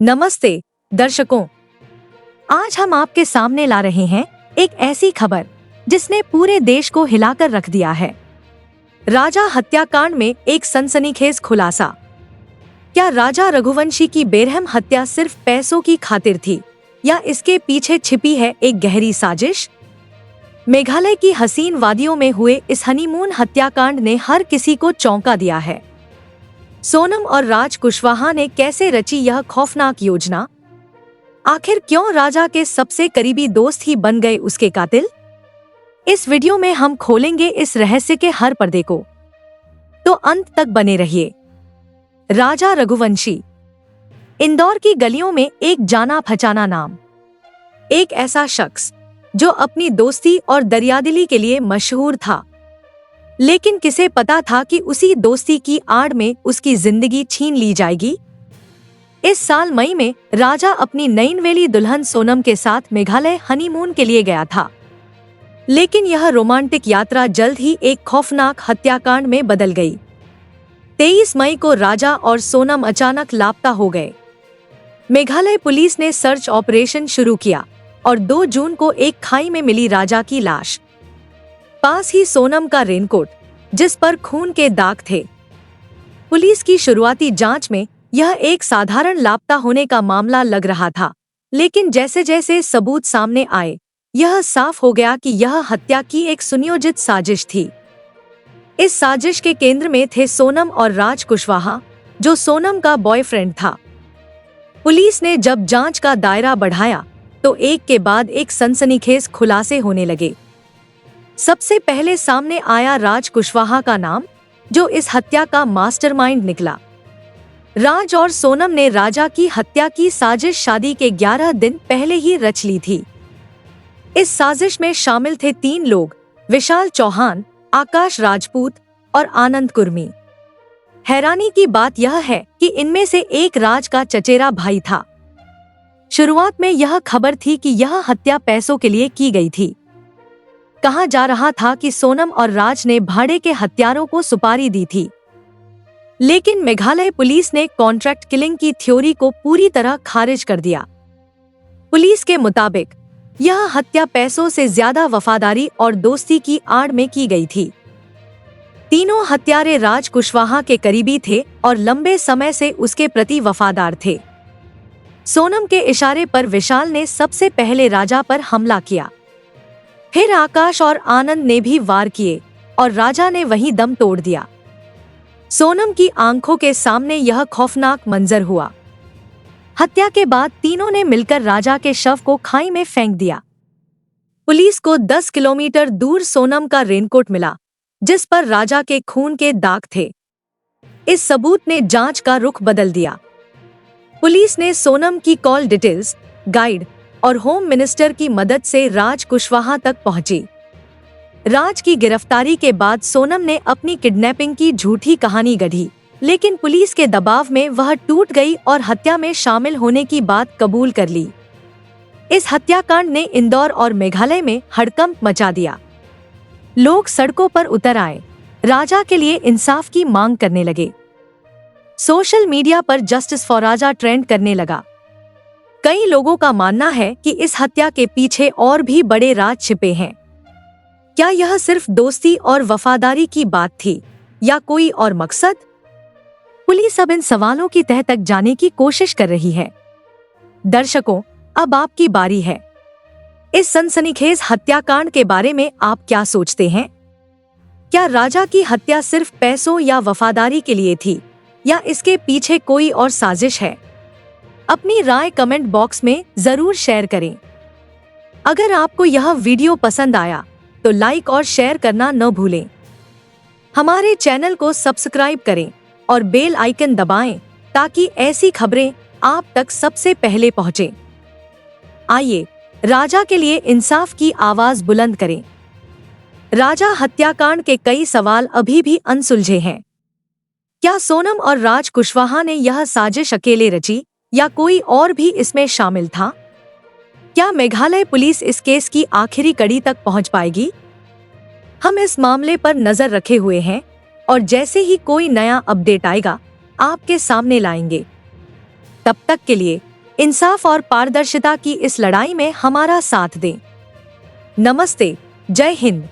नमस्ते दर्शकों, आज हम आपके सामने ला रहे हैं एक ऐसी खबर जिसने पूरे देश को हिलाकर रख दिया है। राजा हत्याकांड में एक सनसनीखेज खुलासा। क्या राजा रघुवंशी की बेरहम हत्या सिर्फ पैसों की खातिर थी या इसके पीछे छिपी है एक गहरी साजिश? मेघालय की हसीन वादियों में हुए इस हनीमून हत्याकांड ने हर किसी को चौंका दिया है। सोनम और राज कुशवाहा ने कैसे रची यह खौफनाक योजना? आखिर क्यों राजा के सबसे करीबी दोस्त ही बन गए उसके कातिल? इस वीडियो में हम खोलेंगे इस रहस्य के हर पर्दे को, तो अंत तक बने रहिए। राजा रघुवंशी। इंदौर की गलियों में एक जाना पहचाना नाम, एक ऐसा शख्स जो अपनी दोस्ती और दरियादिली के लिए मशहूर था। लेकिन किसे पता था कि उसी दोस्ती की आड़ में उसकी जिंदगी छीन ली जाएगी। इस साल मई में राजा अपनी नयनवेली दुल्हन सोनम के साथ मेघालय हनीमून के लिए गया था। लेकिन यह रोमांटिक यात्रा जल्द ही एक खौफनाक हत्याकांड में बदल गई। 23 मई को राजा और सोनम अचानक लापता हो गए। मेघालय पुलिस ने सर्च ऑपरेशन शुरू किया और 2 जून को एक खाई में मिली राजा की लाश। पास ही सोनम का रेनकोट जिस पर खून के दाग थे। पुलिस की शुरुआती जांच में यह एक साधारण लापता होने का मामला लग रहा था, लेकिन जैसे जैसे सबूत सामने आए यह साफ हो गया कि यह हत्या की एक सुनियोजित साजिश थी। इस साजिश के केंद्र में थे सोनम और राज कुशवाहा, जो सोनम का बॉयफ्रेंड था। पुलिस ने जब जांच का दायरा बढ़ाया तो एक के बाद एक सनसनीखेज खुलासे होने लगे। सबसे पहले सामने आया राज कुशवाहा का नाम, जो इस हत्या का मास्टरमाइंड निकला। राज और सोनम ने राजा की हत्या की साजिश शादी के 11 दिन पहले ही रच ली थी। इस साजिश में शामिल थे 3 लोग, विशाल चौहान, आकाश राजपूत और आनंद कुर्मी। हैरानी की बात यह है कि इनमें से एक राज का चचेरा भाई था। शुरुआत में यह खबर थी कि यह हत्या पैसों के लिए की गई थी। कहा जा रहा था कि सोनम और राज ने भाड़े के हत्यारों को सुपारी दी थी। लेकिन मेघालय पुलिस ने कॉन्ट्रैक्ट किलिंग की थ्योरी को पूरी तरह खारिज कर दिया। पुलिस के मुताबिक यह हत्या पैसों से ज्यादा वफादारी और दोस्ती की आड़ में की गई थी। तीनों हत्यारे राज कुशवाहा के करीबी थे और लंबे समय से उसके प्रति वफादार थे। सोनम के इशारे पर विशाल ने सबसे पहले राजा पर हमला किया। फिर आकाश और आनंद ने भी वार किए और राजा ने वहीं दम तोड़ दिया। सोनम की आंखों के सामने यह खौफनाक मंजर हुआ। हत्या के बाद तीनों ने मिलकर राजा के शव को खाई में फेंक दिया। पुलिस को 10 किलोमीटर दूर सोनम का रेनकोट मिला, जिस पर राजा के खून के दाग थे। इस सबूत ने जांच का रुख बदल दिया। पुलिस ने सोनम की कॉल डिटेल्स, गाइड और होम मिनिस्टर की मदद से राज कुशवाहा तक पहुंची। राज की गिरफ्तारी के बाद सोनम ने अपनी किडनैपिंग की झूठी कहानी गढ़ी, लेकिन पुलिस के दबाव में वह टूट गई और हत्या में शामिल होने की बात कबूल कर ली। इस हत्याकांड ने इंदौर और मेघालय में हड़कंप मचा दिया। लोग सड़कों पर उतर आए, राजा के लिए इंसाफ की मांग करने लगे। सोशल मीडिया पर जस्टिस फॉर राजा ट्रेंड करने लगा। कई लोगों का मानना है कि इस हत्या के पीछे और भी बड़े राज छिपे हैं। क्या यह सिर्फ दोस्ती और वफादारी की बात थी या कोई और मकसद? पुलिस अब इन सवालों की तह तक जाने की कोशिश कर रही है। दर्शकों, अब आपकी बारी है। इस सनसनीखेज हत्याकांड के बारे में आप क्या सोचते हैं? क्या राजा की हत्या सिर्फ पैसों या वफादारी के लिए थी या इसके पीछे कोई और साजिश है? अपनी राय कमेंट बॉक्स में जरूर शेयर करें। अगर आपको यह वीडियो पसंद आया तो लाइक और शेयर करना न भूलें। हमारे चैनल को सब्सक्राइब करें और बेल आइकन दबाएं ताकि ऐसी खबरें आप तक सबसे पहले पहुंचें। आइए राजा के लिए इंसाफ की आवाज बुलंद करें। राजा हत्याकांड के कई सवाल अभी भी अनसुलझे हैं। क्या सोनम और राज कुशवाहा ने यह साजिश अकेले रची या कोई और भी इसमें शामिल था? क्या मेघालय पुलिस इस केस की आखिरी कड़ी तक पहुंच पाएगी? हम इस मामले पर नजर रखे हुए हैं और जैसे ही कोई नया अपडेट आएगा आपके सामने लाएंगे। तब तक के लिए इंसाफ और पारदर्शिता की इस लड़ाई में हमारा साथ दें। नमस्ते, जय हिंद।